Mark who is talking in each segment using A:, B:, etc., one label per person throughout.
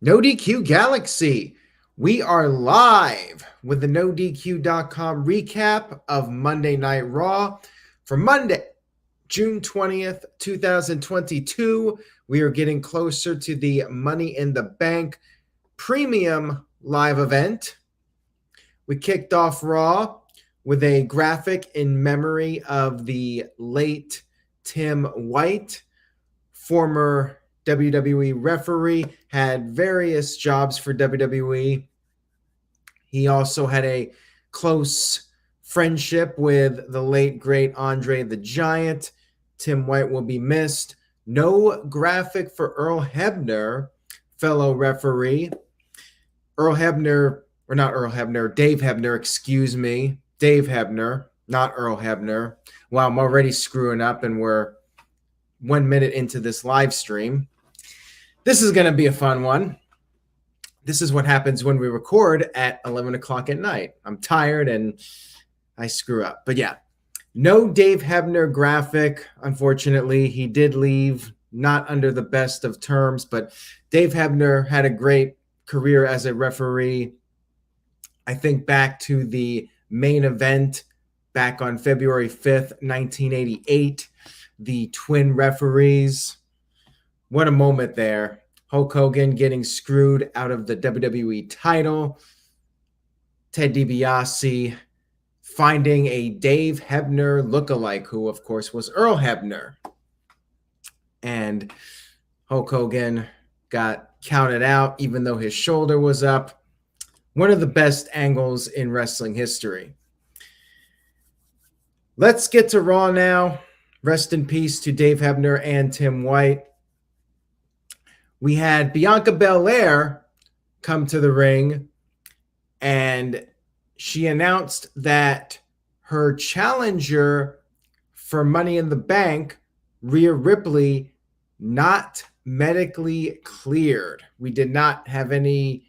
A: No DQ Galaxy. We are live with the NoDQ.com recap of Monday Night Raw for Monday, June 20th, 2022. We are getting closer to the Money in the Bank premium live event. We kicked off Raw with a graphic in memory of the late Tim White, former WWE referee, had various jobs for WWE. He also had a close friendship with the late, great Andre the Giant. Tim White will be missed. No graphic for Earl Hebner, fellow referee. Dave Hebner, excuse me. Dave Hebner, not Earl Hebner. Wow, I'm already screwing up and we're 1 minute into this live stream. This is going to be a fun one. This is what happens when we record at 11 o'clock at night. I'm tired and I screw up. But yeah, no Dave Hebner graphic, unfortunately. He did leave, not under the best of terms, but Dave Hebner had a great career as a referee. I think back to the main event back on February 5th, 1988, the twin referees. What a moment there. Hulk Hogan getting screwed out of the WWE title. Ted DiBiase finding a Dave Hebner lookalike, who, of course, was Earl Hebner. And Hulk Hogan got counted out, even though his shoulder was up. One of the best angles in wrestling history. Let's get to Raw now. Rest in peace to Dave Hebner and Tim White. We had Bianca Belair come to the ring, and she announced that her challenger for Money in the Bank, Rhea Ripley, not medically cleared. We did not have any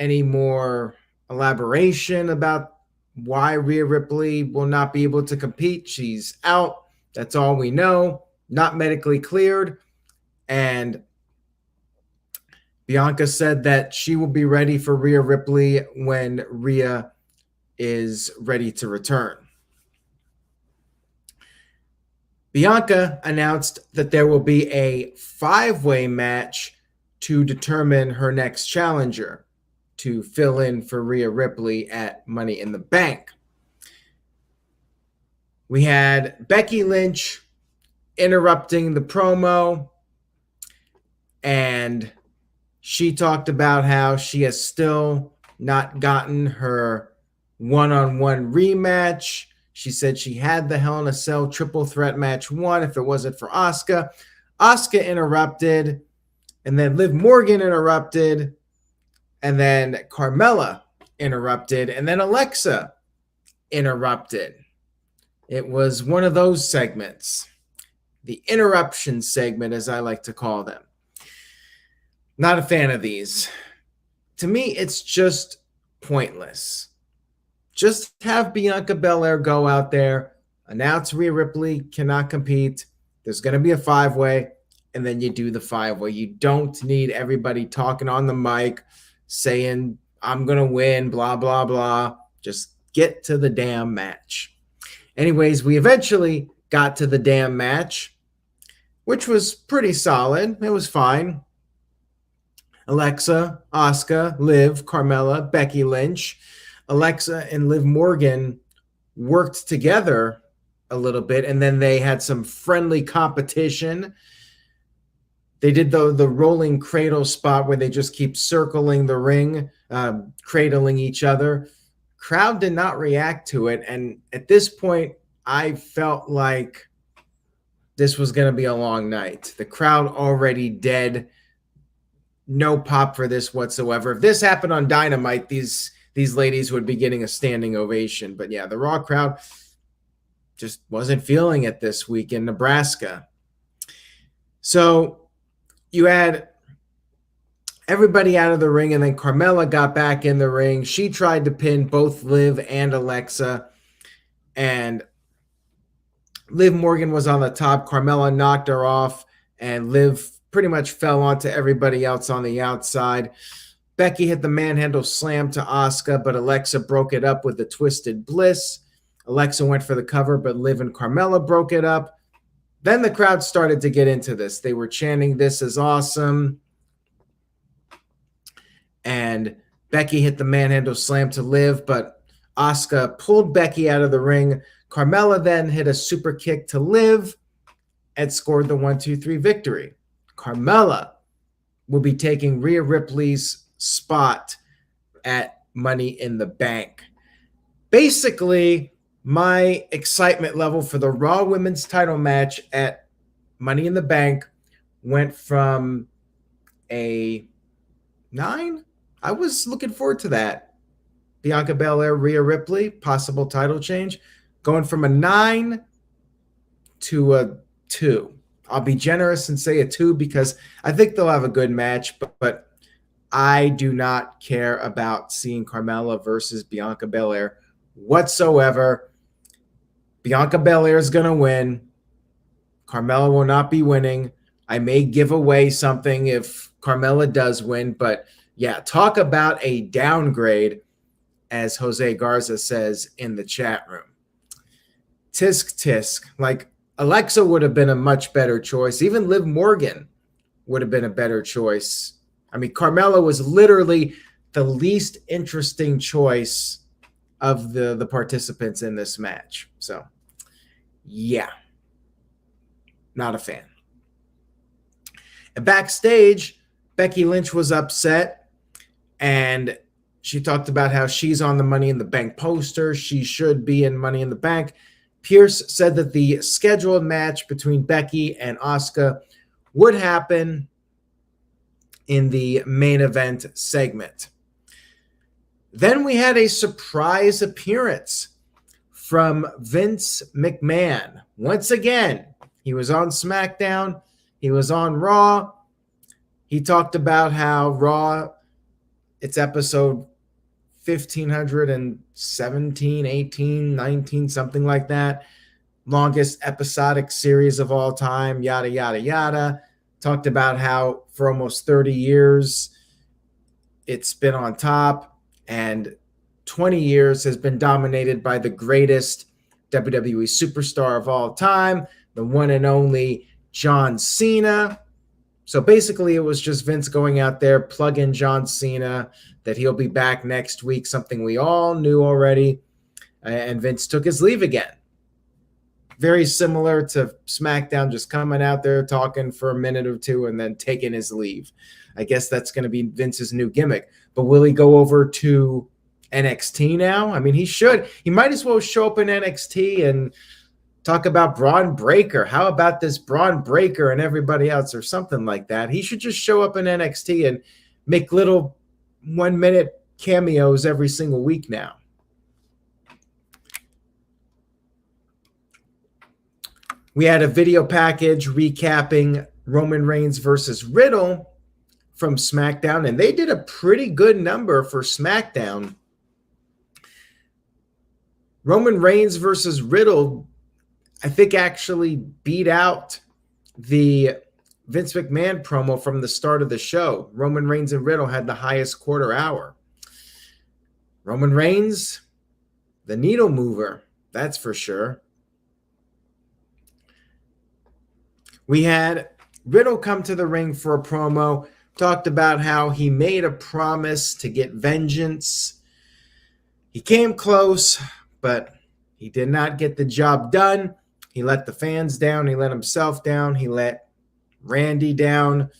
A: more elaboration about why Rhea Ripley will not be able to compete. She's out. That's all we know. Not medically cleared. And Bianca said that she will be ready for Rhea Ripley when Rhea is ready to return. Bianca announced that there will be a 5-way match to determine her next challenger to fill in for Rhea Ripley at Money in the Bank. We had Becky Lynch interrupting the promo, and she talked about how she has still not gotten her one-on-one rematch. She said she had the Hell in a Cell triple threat match won if it wasn't for Asuka. Asuka interrupted, and then Liv Morgan interrupted, and then Carmella interrupted, and then Alexa interrupted. It was one of those segments, the interruption segment, as I like to call them. Not a fan of these. To me, it's just pointless. Just have Bianca Belair go out there, announce Rhea Ripley cannot compete. There's going to be a 5-way, and then you do the 5-way. You don't need everybody talking on the mic, saying, I'm going to win, blah, blah, blah. Just get to the damn match. Anyways, we eventually got to the damn match, which was pretty solid. It was fine. Alexa, Asuka, Liv, Carmella, Becky Lynch. Alexa and Liv Morgan worked together a little bit, and then they had some friendly competition. They did the rolling cradle spot where they just keep circling the ring, cradling each other. Crowd did not react to it, and at this point, I felt like this was going to be a long night. The crowd already dead. No pop for this whatsoever. If this happened on Dynamite, these ladies would be getting a standing ovation. But yeah, the Raw crowd just wasn't feeling it this week in Nebraska. So you had everybody out of the ring, and then Carmella got back in the ring. She tried to pin both Liv and Alexa, and Liv Morgan was on the top. Carmella knocked her off, and Liv pretty much fell onto everybody else on the outside. Becky hit the manhandle slam to Asuka, but Alexa broke it up with the Twisted Bliss. Alexa went for the cover, but Liv and Carmella broke it up. Then the crowd started to get into this. They were chanting, "This is awesome." And Becky hit the manhandle slam to Liv, but Asuka pulled Becky out of the ring. Carmella then hit a super kick to Liv and scored the 1-2-3 victory. Carmella will be taking Rhea Ripley's spot at Money in the Bank. Basically, my excitement level for the Raw Women's title match at Money in the Bank went from a 9. I was looking forward to that. Bianca Belair, Rhea Ripley, possible title change. Going from a 9 to a 2. I'll be generous and say a 2 because I think they'll have a good match, but I do not care about seeing Carmella versus Bianca Belair whatsoever. Bianca Belair is going to win. Carmella will not be winning. I may give away something if Carmella does win, but yeah, talk about a downgrade, as Jose Garza says in the chat room. Tisk tisk. Like, Alexa would have been a much better choice. Even Liv Morgan would have been a better choice. I mean, Carmella was literally the least interesting choice of the participants in this match. So, yeah. Not a fan. And backstage, Becky Lynch was upset, and she talked about how she's on the Money in the Bank poster. She should be in Money in the Bank. Pierce said that the scheduled match between Becky and Asuka would happen in the main event segment. Then we had a surprise appearance from Vince McMahon. Once again, he was on SmackDown. He was on Raw. He talked about how Raw, it's episode 1517, 18, 19, something like that. Longest episodic series of all time, yada, yada, yada. Talked about how for almost 30 years it's been on top, and 20 years has been dominated by the greatest WWE superstar of all time, the one and only John Cena. So basically it was just Vince going out there, plugging John Cena, that he'll be back next week, something we all knew already. And Vince took his leave again. Very similar to SmackDown, just coming out there, talking for a minute or two, and then taking his leave. I guess that's going to be Vince's new gimmick. But will he go over to NXT now? I mean, he should. He might as well show up in NXT and talk about Braun Breaker. How about this Braun Breaker and everybody else, or something like that? He should just show up in NXT and make little 1-minute cameos every single week now. We had a video package recapping Roman Reigns versus Riddle from SmackDown, and they did a pretty good number for SmackDown. Roman Reigns versus Riddle, I think, actually beat out the Vince McMahon promo from the start of the show. Roman Reigns and Riddle had the highest quarter hour. Roman Reigns, the needle mover, that's for sure. We had Riddle come to the ring for a promo, talked about how he made a promise to get vengeance. He came close, but he did not get the job done. He let the fans down. He let himself down. He let Randy down.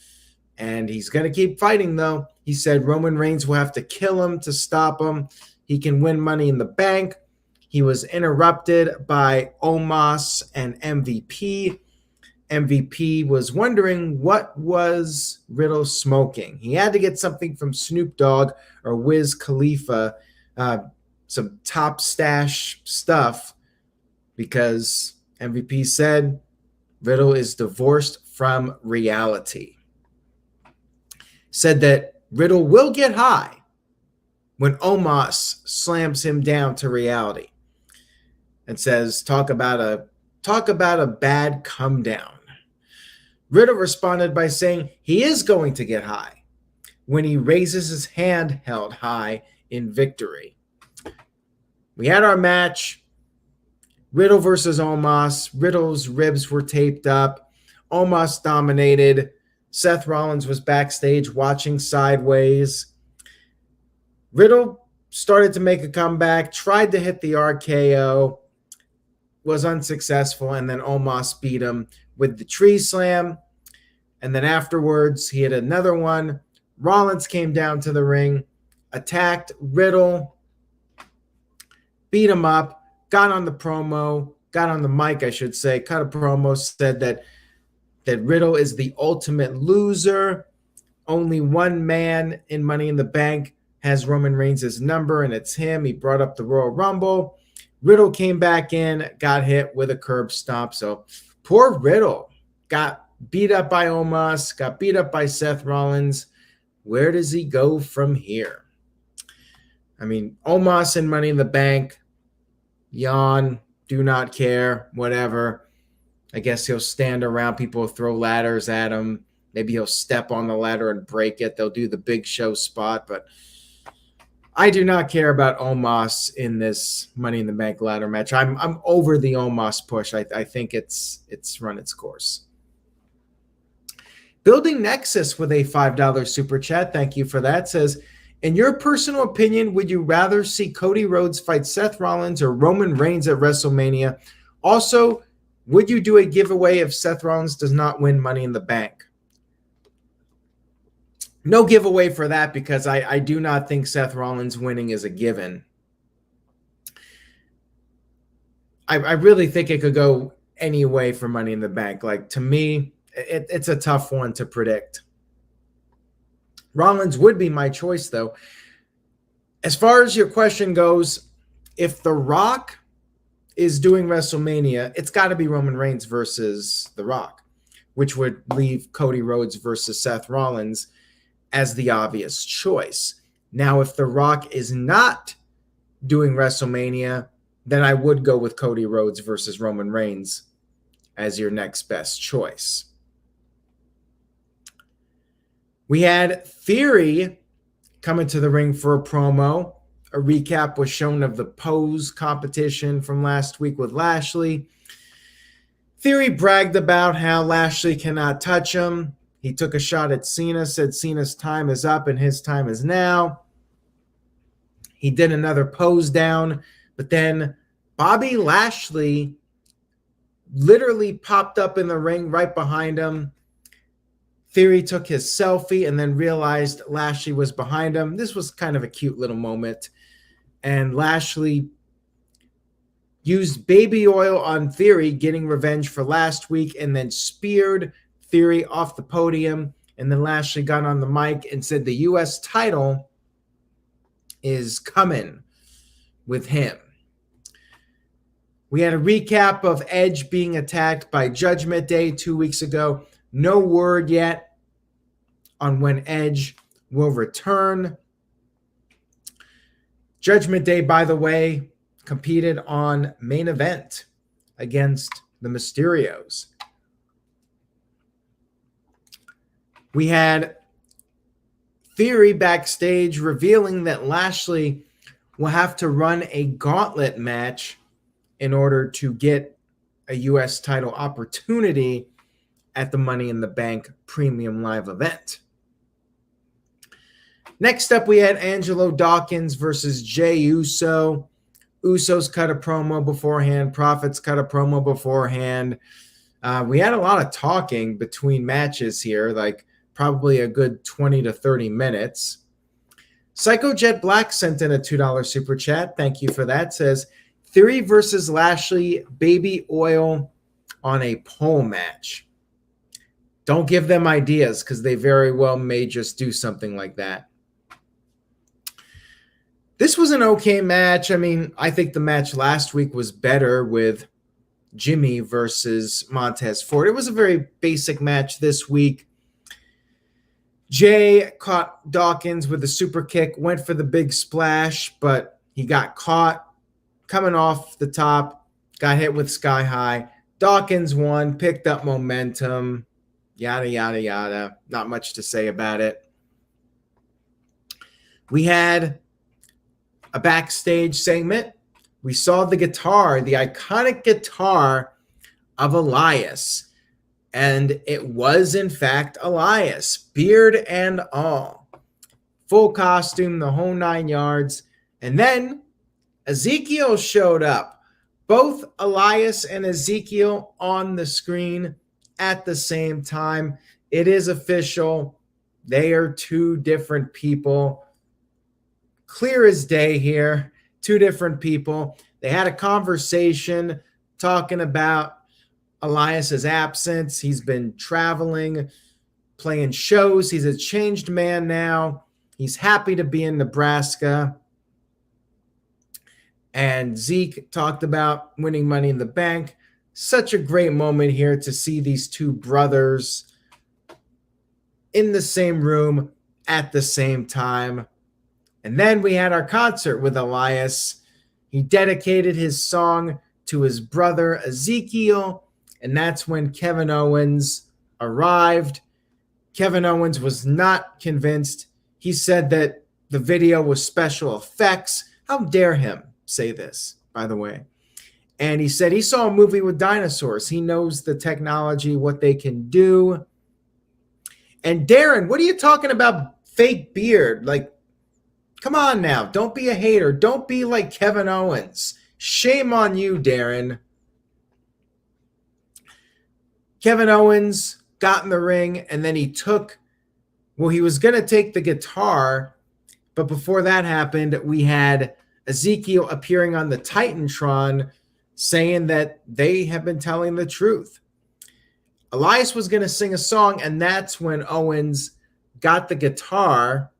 A: And he's going to keep fighting, though. He said Roman Reigns will have to kill him to stop him. He can win Money in the Bank. He was interrupted by Omos and MVP. MVP was wondering what was Riddle smoking. He had to get something from Snoop Dogg or Wiz Khalifa, some top stash stuff, because MVP said Riddle is divorced from reality. Said that Riddle will get high when Omos slams him down to reality, and says, talk about a bad come down. Riddle responded by saying he is going to get high when he raises his hand held high in victory. We had our match, Riddle versus Omos. Riddle's ribs were taped up. Omos dominated. Seth Rollins was backstage watching sideways. Riddle started to make a comeback, tried to hit the RKO, was unsuccessful, and then Omos beat him with the tree slam. And then afterwards, he hit another one. Rollins came down to the ring, attacked Riddle, beat him up, got on the mic, I should say, cut a promo, said that Riddle is the ultimate loser. Only one man in Money in the Bank has Roman Reigns' number, and it's him. He brought up the Royal Rumble. Riddle came back in, got hit with a curb stomp. So poor Riddle got beat up by Omos, got beat up by Seth Rollins. Where does he go from here? I mean, Omos and Money in the Bank, yawn, do not care, whatever. I guess he'll stand around. People will throw ladders at him. Maybe he'll step on the ladder and break it. They'll do the Big Show spot. But I do not care about Omos in this Money in the Bank ladder match. I'm over the Omos push. I think it's run its course. Building Nexus with a $5 super chat. Thank you for that. Says, in your personal opinion, would you rather see Cody Rhodes fight Seth Rollins or Roman Reigns at WrestleMania? Also, would you do a giveaway if Seth Rollins does not win Money in the Bank? No giveaway for that because I do not think Seth Rollins winning is a given. I really think it could go any way for Money in the Bank. Like, to me, it's a tough one to predict. Rollins would be my choice, though. As far as your question goes, if The Rock is doing WrestleMania, it's got to be Roman Reigns versus The Rock, which would leave Cody Rhodes versus Seth Rollins as the obvious choice. Now, if The Rock is not doing WrestleMania, then I would go with Cody Rhodes versus Roman Reigns as your next best choice. We had Theory coming to the ring for a promo. A recap was shown of the pose competition from last week with Lashley. Theory bragged about how Lashley cannot touch him. He took a shot at Cena, said Cena's time is up and his time is now. He did another pose down, but then Bobby Lashley literally popped up in the ring right behind him. Theory took his selfie and then realized Lashley was behind him. This was kind of a cute little moment. And Lashley used baby oil on Theory, getting revenge for last week, and then speared Theory off the podium. And then Lashley got on the mic and said the U.S. title is coming with him. We had a recap of Edge being attacked by Judgment Day 2 weeks ago. No word yet on when Edge will return. Judgment Day, by the way, competed on Main Event against the Mysterios. We had Theory backstage revealing that Lashley will have to run a gauntlet match in order to get a U.S. title opportunity at the Money in the Bank Premium Live event. Next up, we had Angelo Dawkins versus Jey Uso. Usos cut a promo beforehand. Profits cut a promo beforehand. We had a lot of talking between matches here, like probably a good 20 to 30 minutes. Psycho Jet Black sent in a $2 super chat. Thank you for that. Says, Theory versus Lashley, baby oil on a pole match. Don't give them ideas because they very well may just do something like that. This was an okay match. I mean, I think the match last week was better with Jimmy versus Montez Ford. It was a very basic match this week. Jay caught Dawkins with a super kick, went for the big splash, but he got caught coming off the top, got hit with Sky High. Dawkins won, picked up momentum. Yada, yada, yada. Not much to say about it. We had a backstage segment. We saw the guitar, the iconic guitar of Elias. And it was, in fact, Elias, beard and all. Full costume, the whole 9 yards. And then Ezekiel showed up. Both Elias and Ezekiel on the screen at the same time. It is official. They are two different people. Clear as day here. Two different people. They had a conversation talking about Elias's absence. He's been traveling, playing shows. He's a changed man now. He's happy to be in Nebraska. And Zeke talked about winning Money in the Bank. Such a great moment here to see these two brothers in the same room at the same time. And then we had our concert with Elias. He dedicated his song to his brother Ezekiel. And that's when Kevin Owens arrived. Kevin Owens was not convinced. He said that the video was special effects. How dare him say this, by the way. And he said he saw a movie with dinosaurs. He knows the technology, what they can do. And Darren, what are you talking about fake beard? Like, come on now. Don't be a hater. Don't be like Kevin Owens. Shame on you, Darren. Kevin Owens got in the ring, and then he was going to take the guitar, but before that happened, we had Ezekiel appearing on the Titantron saying that they have been telling the truth. Elias was going to sing a song, and that's when Owens got the guitar,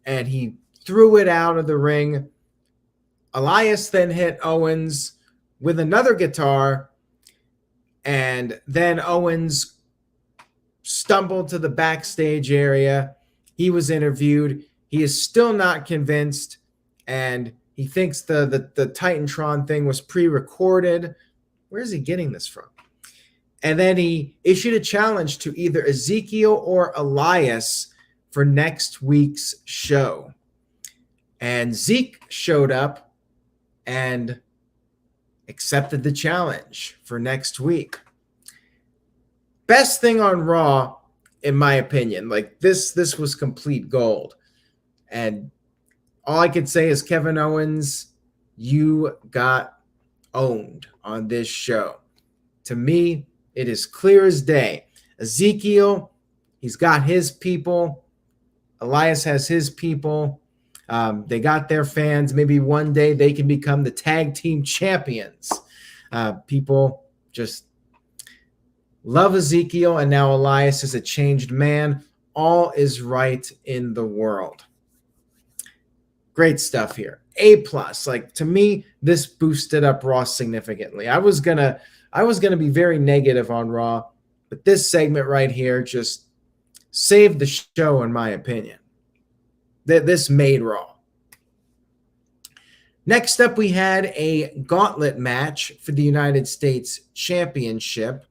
A: and he threw it out of the ring. Elias then hit Owens with another guitar, and then Owens stumbled to the backstage area. He was interviewed. He is still not convinced, and he thinks the Titantron thing was pre-recorded. Where is he getting this from? And then he issued a challenge to either Ezekiel or Elias for next week's show. And Zeke showed up and accepted the challenge for next week. Best thing on Raw, in my opinion. Like this was complete gold. And all I could say is, Kevin Owens, you got owned on this show. To me, it is clear as day. Ezekiel, he's got his people. Elias has his people. They got their fans. Maybe one day they can become the tag team champions. People just love Ezekiel, and now Elias is a changed man. All is right in the world. Great stuff here. A+. Like, to me, this boosted up Raw significantly. I was gonna be very negative on Raw, but this segment right here just saved the show, in my opinion. This made Raw. Next up, we had a gauntlet match for the United States Championship.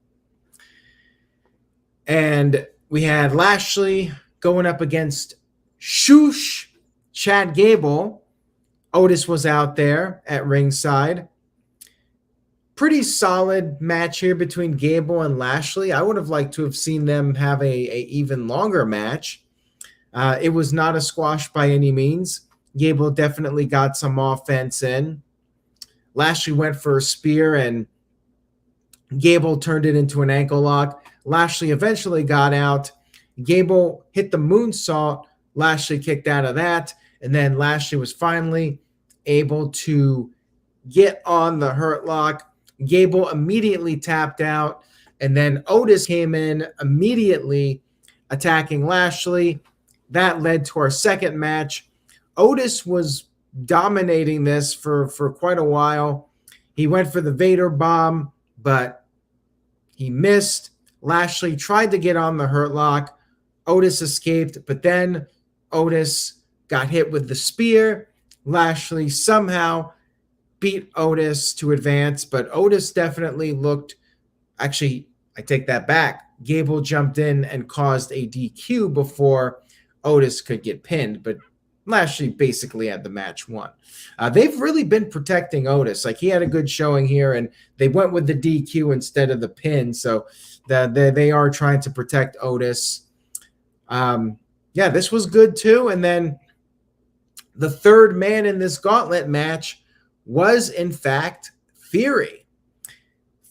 A: And we had Lashley going up against Shoosh, Chad Gable. Otis was out there at ringside. Pretty solid match here between Gable and Lashley. I would have liked to have seen them have a even longer match. It was not a squash by any means. Gable definitely got some offense in. Lashley went for a spear, and Gable turned it into an ankle lock. Lashley eventually got out. Gable hit the moonsault. Lashley kicked out of that. And then Lashley was finally able to get on the hurt lock. Gable immediately tapped out. And then Otis came in immediately attacking Lashley. That led to our second match. Otis was dominating this for quite a while. He went for the Vader bomb, but he missed. Lashley tried to get on the hurt lock. Otis escaped, but then Otis got hit with the spear. Lashley somehow beat Otis to advance, but Otis definitely looked, actually, I take that back. Gable jumped in and caused a DQ before Otis could get pinned, but Lashley basically had the match won. They've really been protecting Otis. Like, he had a good showing here, and they went with the DQ instead of the pin. So they are trying to protect Otis. Yeah, this was good too. And then the third man in this gauntlet match was, in fact, Theory.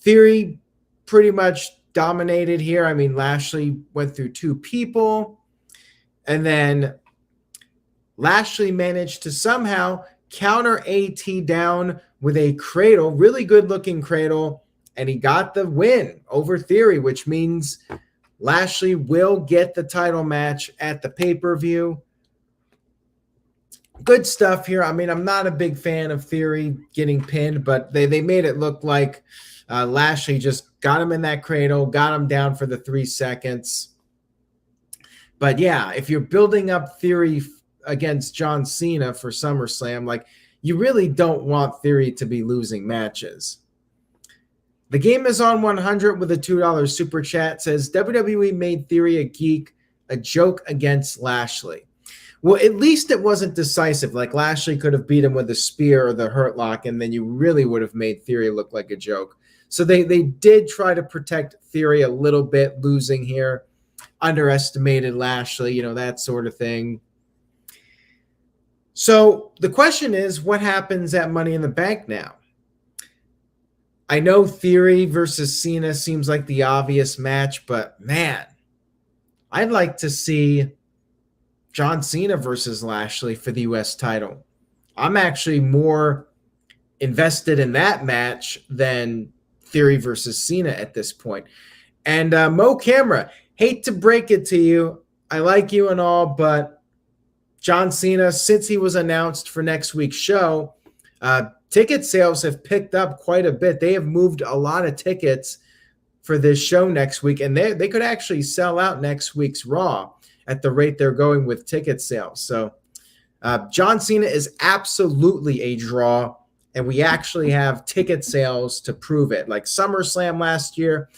A: Theory pretty much dominated here. I mean, Lashley went through two people, and then Lashley managed to somehow counter AT down with a cradle, really good-looking cradle, and he got the win over Theory, which means Lashley will get the title match at the pay-per-view. Good stuff here. I mean, I'm not a big fan of Theory getting pinned, but they made it look like Lashley just got him in that cradle, got him down for the 3 seconds. But yeah, if you're building up Theory against John Cena for SummerSlam, like, you really don't want Theory to be losing matches. The Game is on 100 with a $2 super chat says WWE made Theory a geek, a joke against Lashley. Well, at least it wasn't decisive. Like, Lashley could have beat him with a spear or the hurt lock, and then you really would have made Theory look like a joke. So they did try to protect Theory a little bit, losing here, underestimated Lashley, you know, that sort of thing. So the question is, what happens at Money in the Bank now? I know Theory versus Cena seems like the obvious match, but man, I'd like to see John Cena versus Lashley for the U.S. title. I'm actually more invested in that match than Theory versus Cena at this point. And Mo Camera, hate to break it to you, I like you and all, but John Cena, since he was announced for next week's show, ticket sales have picked up quite a bit. They have moved a lot of tickets for this show next week, and they could actually sell out next week's Raw at the rate they're going with ticket sales. So John Cena is absolutely a draw, and we actually have ticket sales to prove it. Like SummerSlam last year,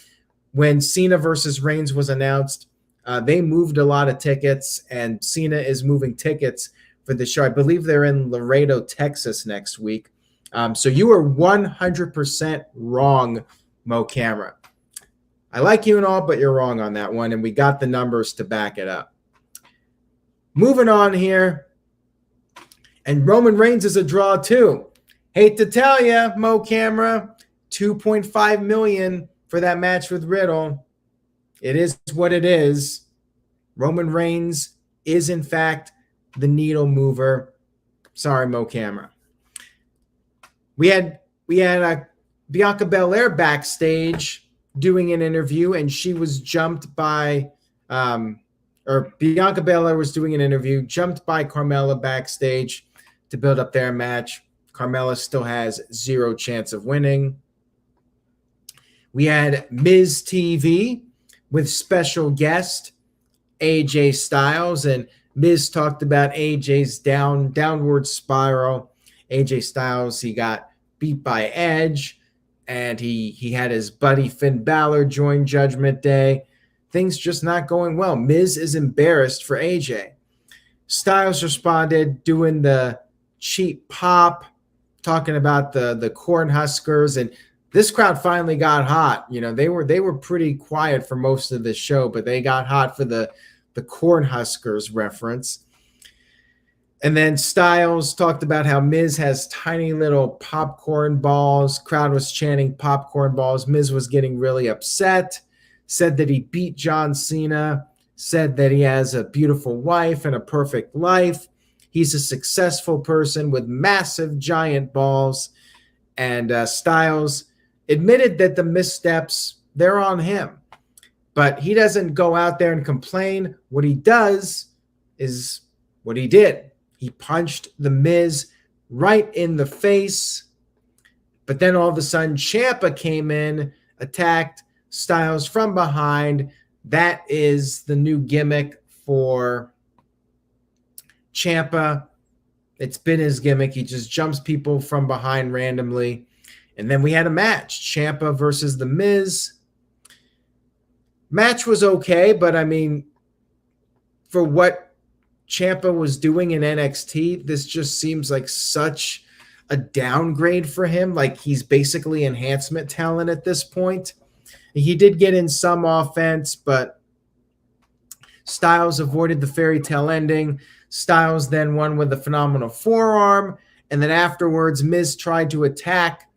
A: when Cena versus Reigns was announced, they moved a lot of tickets, and Cena is moving tickets for the show. I believe they're in Laredo, Texas next week. So you are 100% wrong, Mo Camera. I like you and all, but you're wrong on that one, and we got the numbers to back it up. Moving on here, and Roman Reigns is a draw too. Hate to tell you, Mo Camera, $2.5 million for that match with Riddle. It is what it is. Roman Reigns is, in fact, the needle mover. Sorry, Mo Camera. We had Bianca Belair backstage doing an interview, and she was jumped by, Bianca Belair was doing an interview, jumped by Carmella backstage to build up their match. Carmella still has 0 chance of winning. We had Miz TV with special guest AJ Styles, and Miz talked about AJ's downward spiral. AJ Styles, he got beat by Edge, and he had his buddy Finn Balor join Judgment Day. Things just not going well. Miz is embarrassed for AJ. Styles responded doing the cheap pop, talking about the Cornhuskers, and this crowd finally got hot. You know, they were pretty quiet for most of the show, but they got hot for the Cornhuskers reference. And then Styles talked about how Miz has tiny little popcorn balls. Crowd was chanting popcorn balls. Miz was getting really upset, said that he beat John Cena, said that he has a beautiful wife and a perfect life. He's a successful person with massive giant balls. And Styles admitted that the missteps, they're on him. But he doesn't go out there and complain. What he does is what he did. He punched The Miz right in the face. But then all of a sudden, Ciampa came in, attacked Styles from behind. That is the new gimmick for Ciampa. It's been his gimmick. He just jumps people from behind randomly. And then we had a match, Ciampa versus The Miz. Match was okay, but I mean, for what Ciampa was doing in NXT, this just seems like such a downgrade for him. Like he's basically enhancement talent at this point. He did get in some offense, but Styles avoided the fairy tale ending. Styles then won with a phenomenal forearm. And then afterwards, Miz tried to attack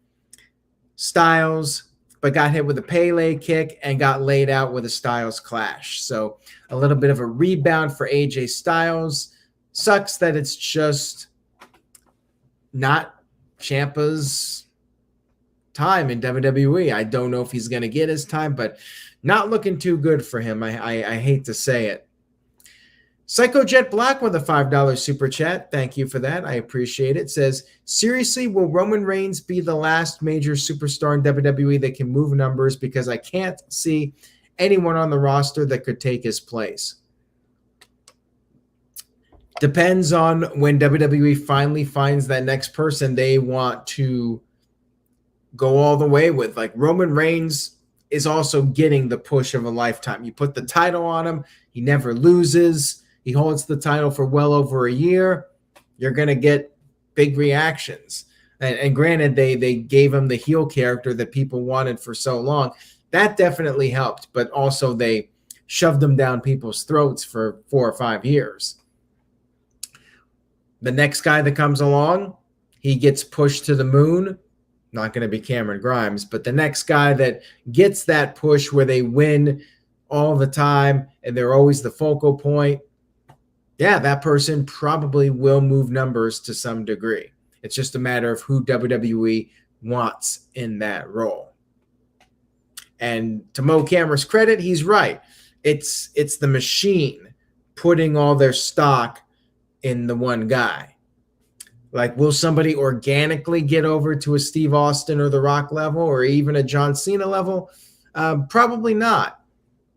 A: Styles, but got hit with a Pele kick and got laid out with a Styles clash. So a little bit of a rebound for AJ Styles. Sucks that it's just not Ciampa's time in WWE. I don't know if he's going to get his time, but not looking too good for him. I hate to say it. Psycho Jet Black with a $5 super chat. Thank you for that. I appreciate it. Says, seriously, will Roman Reigns be the last major superstar in WWE that can move numbers? Because I can't see anyone on the roster that could take his place. Depends on when WWE finally finds that next person they want to go all the way with. Like Roman Reigns is also getting the push of a lifetime. You put the title on him, he never loses. He holds the title for well over a year. You're going to get big reactions. And granted, they gave him the heel character that people wanted for so long. That definitely helped. But also they shoved him down people's throats for 4 or 5 years. The next guy that comes along, he gets pushed to the moon. Not going to be Cameron Grimes. But the next guy that gets that push where they win all the time and they're always the focal point, yeah, that person probably will move numbers to some degree. It's just a matter of who WWE wants in that role. And to Mo Cameron's credit, he's right. It's the machine putting all their stock in the one guy. Like, will somebody organically get over to a Steve Austin or The Rock level or even a John Cena level? Probably not.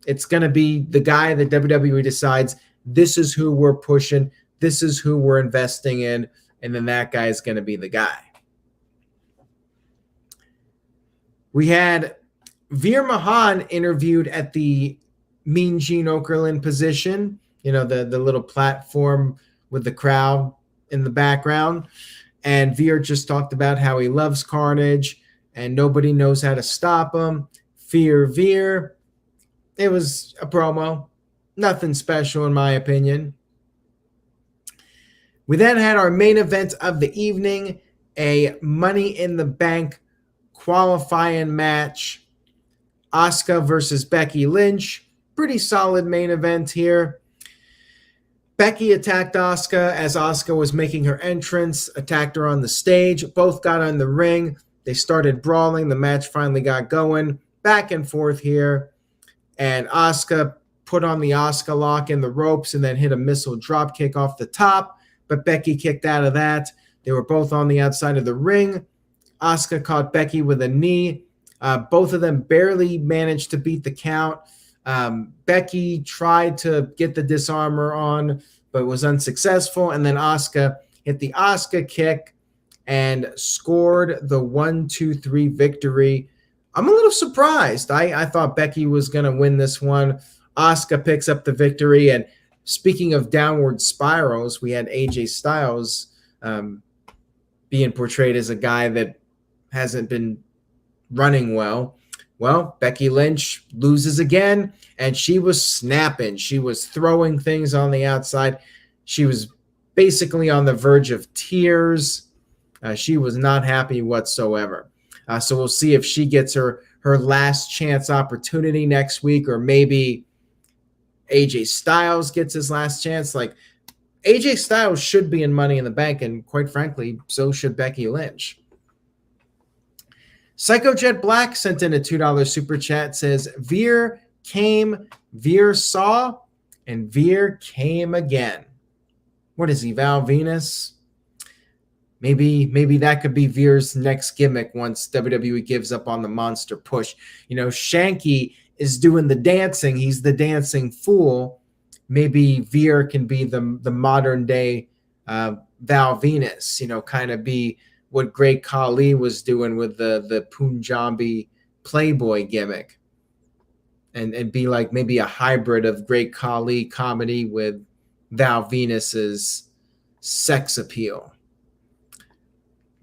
A: It's going to be the guy that WWE decides, this is who we're pushing. This is who we're investing in. And then that guy is going to be the guy. We had Veer Mahan interviewed at the Mean Gene Okerlund position. You know, the little platform with the crowd in the background. And Veer just talked about how he loves Carnage and nobody knows how to stop him. Fear Veer. It was a promo. Nothing special in my opinion. We then had our main event of the evening, a Money in the Bank qualifying match. Asuka versus Becky Lynch. Pretty solid main event here. Becky attacked Asuka as Asuka was making her entrance, attacked her on the stage. Both got on the ring. They started brawling. The match finally got going. Back and forth here. And Asuka put on the Asuka lock in the ropes and then hit a missile drop kick off the top. But Becky kicked out of that. They were both on the outside of the ring. Asuka caught Becky with a knee. Both of them barely managed to beat the count. Becky tried to get the disarmor on, but was unsuccessful. And then Asuka hit the Asuka kick and scored the 1-2-3 victory. I'm a little surprised. I thought Becky was going to win this one. Asuka picks up the victory. And speaking of downward spirals, we had AJ Styles being portrayed as a guy that hasn't been running well. Well, Becky Lynch loses again, and she was snapping. She was throwing things on the outside. She was basically on the verge of tears. She was not happy whatsoever. So we'll see if she gets her last chance opportunity next week, or maybe AJ Styles gets his last chance. Like, AJ Styles should be in Money in the Bank, and quite frankly, so should Becky Lynch. Psycho Jet Black sent in a $2 super chat. Says, Veer came, Veer saw, and Veer came again. What is he, Val Venus? Maybe that could be Veer's next gimmick once WWE gives up on the monster push. You know, Shanky is doing the dancing. He's the dancing fool. Maybe Veer can be the modern day Val Venus, you know, kind of be what Great Khali was doing with the Punjabi Playboy gimmick. and be like maybe a hybrid of Great Khali comedy with Val Venus's sex appeal.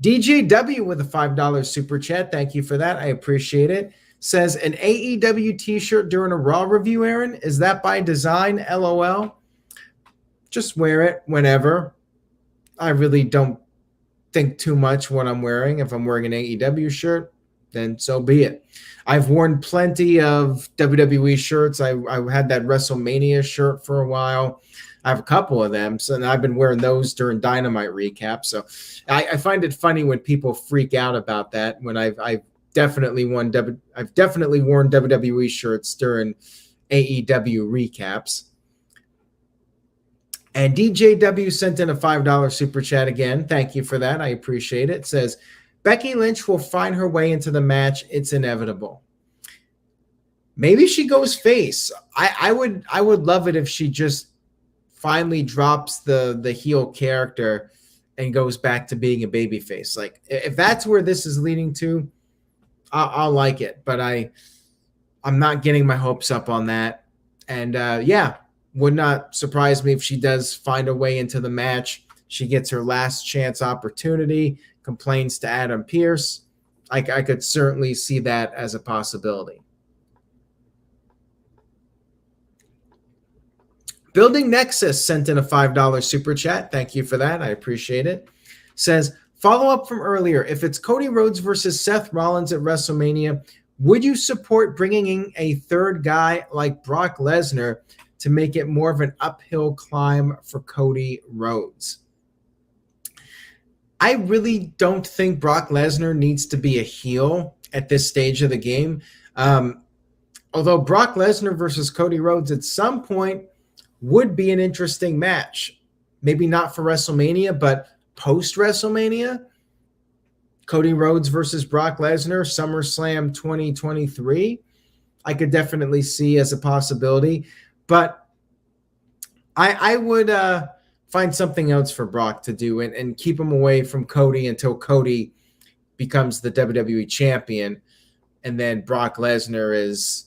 A: DJW with a $5 super chat. Thank you for that. I appreciate it. Says, an AEW t-shirt during a Raw review, Aaron? Is that by design? LOL. Just wear it whenever. I really don't think too much what I'm wearing. If I'm wearing an AEW shirt, then so be it. I've worn plenty of WWE shirts. I had that WrestleMania shirt for a while. I have a couple of them, so I've been wearing those during Dynamite recaps. So I find it funny when people freak out about that. When I've definitely worn WWE shirts during AEW recaps. And DJW sent in a $5 super chat again. Thank you for that. I appreciate it. It says, Becky Lynch will find her way into the match. It's inevitable. Maybe she goes face. I would love it if she just finally drops the heel character and goes back to being a babyface. Like, if that's where this is leading to, I'll like it. But I'm not getting my hopes up on that. And would not surprise me if she does find a way into the match. She gets her last chance opportunity, complains to Adam Pearce. I could certainly see that as a possibility. Building Nexus sent in a $5 super chat. Thank you for that. I appreciate it. Says, follow up from earlier. If it's Cody Rhodes versus Seth Rollins at WrestleMania, would you support bringing in a third guy like Brock Lesnar to make it more of an uphill climb for Cody Rhodes? I really don't think Brock Lesnar needs to be a heel at this stage of the game. Although Brock Lesnar versus Cody Rhodes at some point would be an interesting match. Maybe not for WrestleMania, but post-WrestleMania. Cody Rhodes versus Brock Lesnar, SummerSlam 2023. I could definitely see as a possibility. But I would find something else for Brock to do and keep him away from Cody until Cody becomes the WWE champion. And then Brock Lesnar is,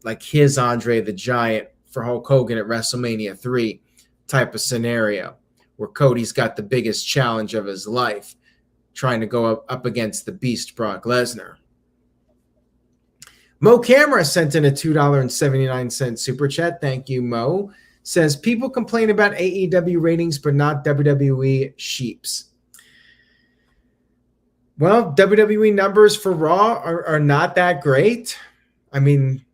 A: like his Andre the Giant for Hulk Hogan at WrestleMania 3 type of scenario, where Cody's got the biggest challenge of his life, trying to go up against the beast Brock Lesnar. Mo Camera sent in a $2.79 super chat. Thank you, Mo. Says, people complain about AEW ratings, but not WWE sheeps. Well, WWE numbers for Raw are not that great. I mean,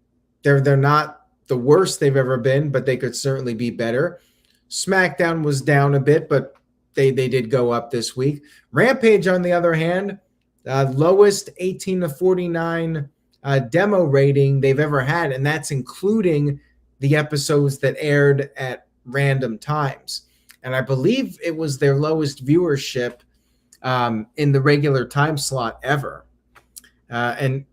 A: they're not the worst they've ever been, but they could certainly be better. SmackDown was down a bit, but they did go up this week. Rampage, on the other hand, lowest 18-49 demo rating they've ever had, and that's including the episodes that aired at random times. And I believe it was their lowest viewership in the regular time slot ever. And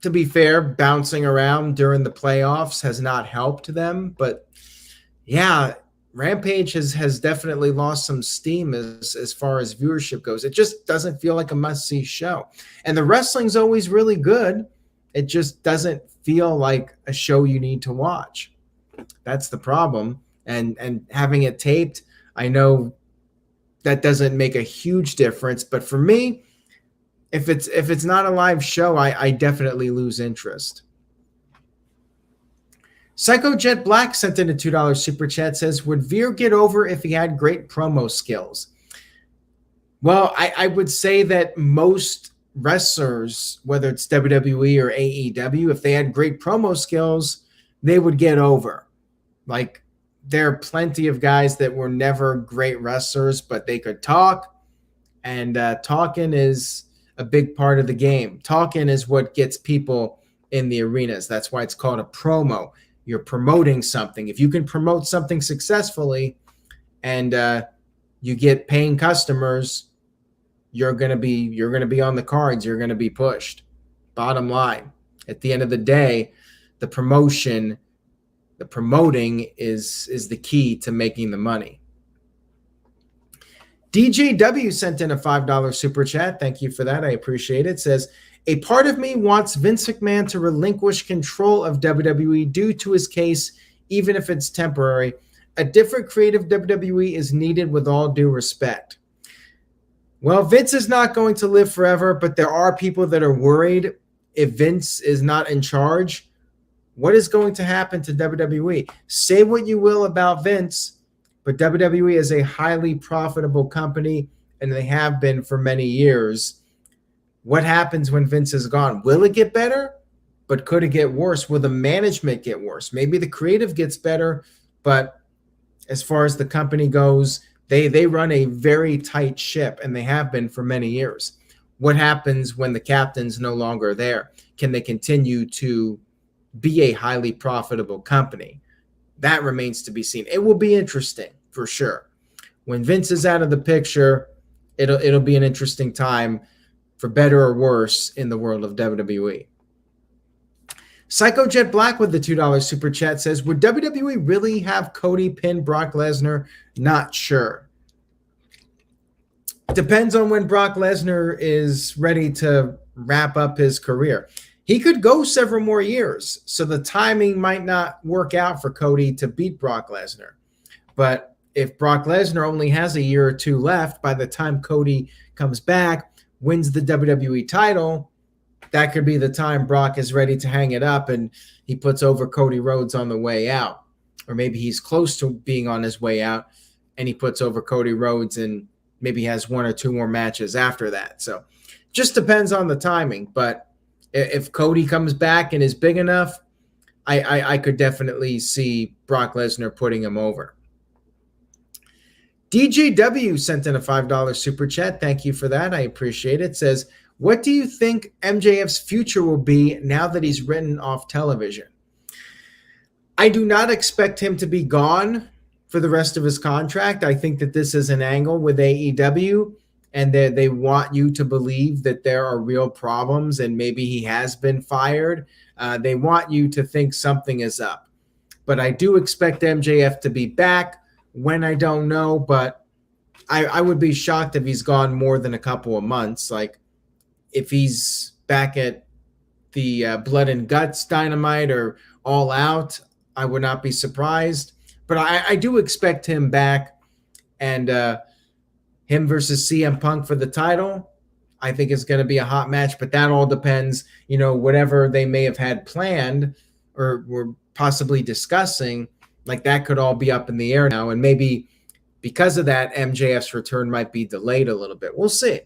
A: to be fair, bouncing around during the playoffs has not helped them. But yeah, Rampage has definitely lost some steam as far as viewership goes. It just doesn't feel like a must-see show. And the wrestling's always really good. It just doesn't feel like a show you need to watch. That's the problem. And having it taped, I know that doesn't make a huge difference. But for me, if it's not a live show, I definitely lose interest. Psycho Jet Black sent in a $2 super chat. Says, would Veer get over if he had great promo skills? Well, I would say that most wrestlers, whether it's WWE or AEW, if they had great promo skills, they would get over. Like, there are plenty of guys that were never great wrestlers, but they could talk, and talking is a big part of the game. Talking is what gets people in the arenas. That's why it's called a promo. You're promoting something. If you can promote something successfully and you get paying customers, you're gonna be on the cards. You're gonna be pushed. Bottom line, at the end of the day, the promoting is the key to making the money. DJW sent in a $5 super chat. Thank you for that. I appreciate it. Says, A part of me wants Vince McMahon to relinquish control of WWE due to his case, even if it's temporary. A different creative WWE is needed with all due respect. Well, Vince is not going to live forever, but there are people that are worried if Vince is not in charge, what is going to happen to WWE? Say what you will about Vince, but WWE is a highly profitable company, and they have been for many years. What happens when Vince is gone? Will it get better? But could it get worse? Will the management get worse? Maybe the creative gets better, but as far as the company goes, they run a very tight ship, and they have been for many years. What happens when the captain's no longer there? Can they continue to be a highly profitable company? That remains to be seen. It will be interesting for sure. When Vince is out of the picture, it'll be an interesting time, for better or worse, in the world of WWE. Psycho Jet Black with the $2 super chat says, would WWE really have Cody pin Brock Lesnar? Not sure. Depends on when Brock Lesnar is ready to wrap up his career. He could go several more years, so the timing might not work out for Cody to beat Brock Lesnar. But if Brock Lesnar only has a year or two left by the time Cody comes back, wins the WWE title, that could be the time Brock is ready to hang it up and he puts over Cody Rhodes on the way out. Or maybe he's close to being on his way out and he puts over Cody Rhodes and maybe has one or two more matches after that. So just depends on the timing. But if Cody comes back and is big enough, I could definitely see Brock Lesnar putting him over. DJW sent in a $5 super chat. Thank you for that. I appreciate it. It says, what do you think MJF's future will be now that he's written off television? I do not expect him to be gone for the rest of his contract. I think that this is an angle with AEW, and that they want you to believe that there are real problems and maybe he has been fired. They want you to think something is up. But I do expect MJF to be back. When, I don't know, but I would be shocked if he's gone more than a couple of months. Like, if he's back at the Blood and Guts Dynamite or All Out, I would not be surprised. But I do expect him back, and him versus CM Punk for the title, I think is going to be a hot match. But that all depends, whatever they may have had planned or were possibly discussing, like that could all be up in the air now. And maybe because of that, MJF's return might be delayed a little bit. We'll see.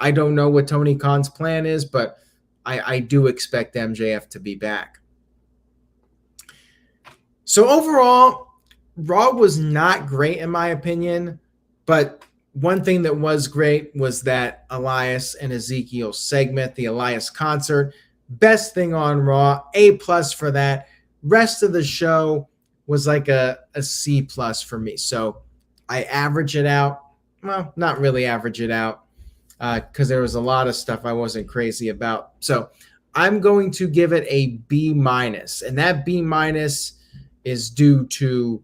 A: I don't know what Tony Khan's plan is, but I do expect MJF to be back. So overall, Raw was not great in my opinion, but one thing that was great was that Elias and Ezekiel segment, the Elias concert. Best thing on Raw, A+ for that. Rest of the show was like a C+ for me. So I average it out. Well, not really average it out, because there was a lot of stuff I wasn't crazy about. So I'm going to give it a B-, and that B- is due to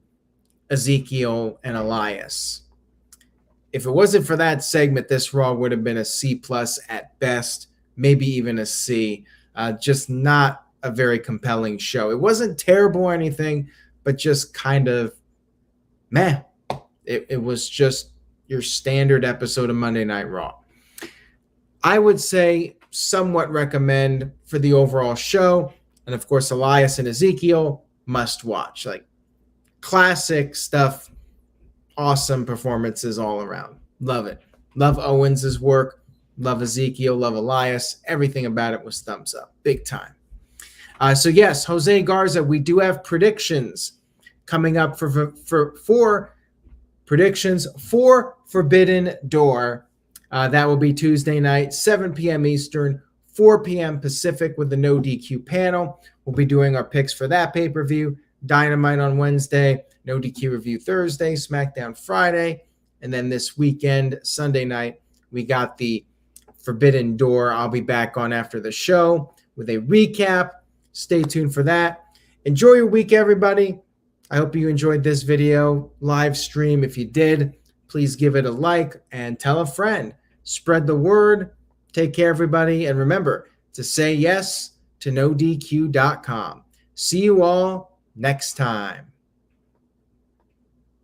A: Ezekiel and Elias. If it wasn't for that segment, this Raw would have been a C+ at best, maybe even a C. Just not a very compelling show. It wasn't terrible or anything, but just kind of meh. It was just your standard episode of Monday Night Raw. I would say somewhat recommend for the overall show. And of course, Elias and Ezekiel, must watch. Like, classic stuff. Awesome performances all around. Love it. Love Owens' work. Love Ezekiel. Love Elias. Everything about it was thumbs up. Big time. So yes, Jose Garza, we do have predictions coming up for predictions for Forbidden Door. That will be Tuesday night, 7 p.m. Eastern, 4 p.m. Pacific with the No DQ panel. We'll be doing our picks for that pay-per-view. Dynamite on Wednesday, No DQ review Thursday, SmackDown Friday, and then this weekend, Sunday night, we got the Forbidden Door. I'll be back on after the show with a recap. Stay tuned for that. Enjoy your week, everybody. I hope you enjoyed this video live stream. If you did, please give it a like and tell a friend. Spread the word. Take care, everybody. And remember, to say yes to NoDQ.com. See you all next time.